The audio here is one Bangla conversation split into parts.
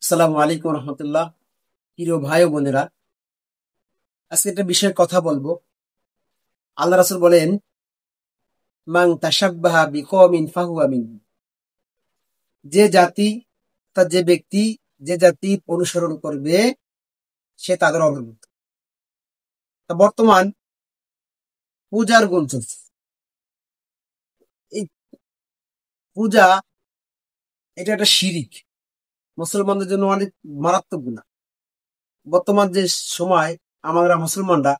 আসসালামু আলাইকুম রহমতুল্লাহ। প্রিয় ভাই ও বোনেরা, আজকে একটা বিষয়ে কথা বলবো। আল্লাহ রাসূল বলেন, মান তাশাব্বাহা বিকওমিন ফাহুয়া মিনহুম। যে জাতি যে ব্যক্তি যে জাতির অনুসরণ করবে সে তাদের অন্তর্ভুক্ত। তা বর্তমান পূজার গুণ চলছে। এই পূজা এটা একটা শিরিক, মুসলমানদের জন্য অনেক মারাত্মক গুনাহ। বর্তমান যে সময় আমরা মুসলমানরা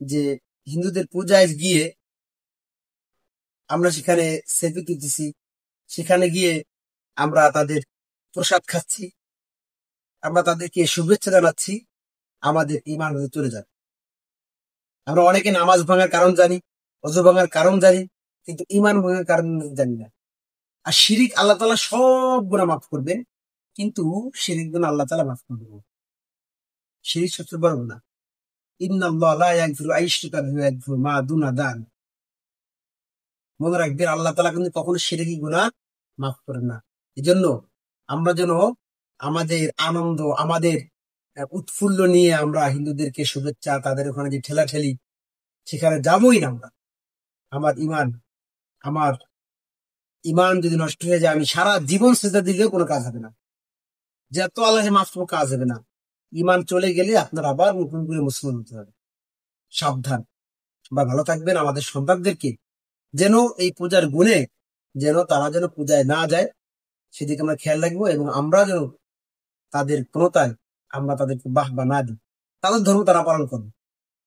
যে হিন্দুদের পূজায় গিয়ে আমরা সেখানে সেলফি তুলতেছি, সেখানে গিয়ে আমরা তাদের প্রসাদ খাচ্ছি, আমরা তাদেরকে শুভেচ্ছা জানাচ্ছি, আমাদের ইমান হতে চলে যাবে। আমরা অনেকে নামাজ ভাঙার কারণ জানি, অজু ভাঙার কারণ জানি, কিন্তু ইমান ভাঙার কারণ জানি না। আর শিরিক আল্লাহ তাআলা সব গুনাহ মাফ করবেন, কিন্তু শিরিক গুনাহ আল্লাহ তাআলা মাফ করবেন না। শিরিক সবচেয়ে বড় গুনাহ। ইন্নাল্লাহা লা ইয়াগফিরু আন ইউশরাকা বিহি ওয়া ইয়াগফিরু মা দুনা যালিক। মনে রাখবেন, আল্লাহ তাআলা কিন্তু কখনো শিরকি গুনাহ মাফ করেন না। এজন্য আমরা যেন আমাদের আনন্দ, আমাদের উৎফুল্ল নিয়ে আমরা হিন্দুদেরকে শুভেচ্ছা, তাদের ওখানে যে ঠেলাঠেলি, সেখানে যাবোই না আমরা। আমার ইমান আমার ইমান যদি নষ্ট হয়ে যায়, আমি সারা জীবন সেজদা দিলেও কোনো কাজ হবে না। যত আল্লাহ মাফ করবো কাজ হবে না। ইমান চলে গেলে আপনার আবার নতুন করে মুসলমান হতে হবে। সাবধান। বা ভালো থাকবেন। আমাদের সন্তানদেরকে যেন এই পূজার গুণে তারা যেন পূজায় না যায়, সেদিকে আমরা খেয়াল রাখবো, এবং আমরা যেন তাদের কোনটায় আমরা তাদেরকে বাহবা না দিই। তাদের ধর্ম তারা পালন করবে।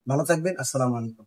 ভালো থাকবেন। আসসালামু আলাইকুম।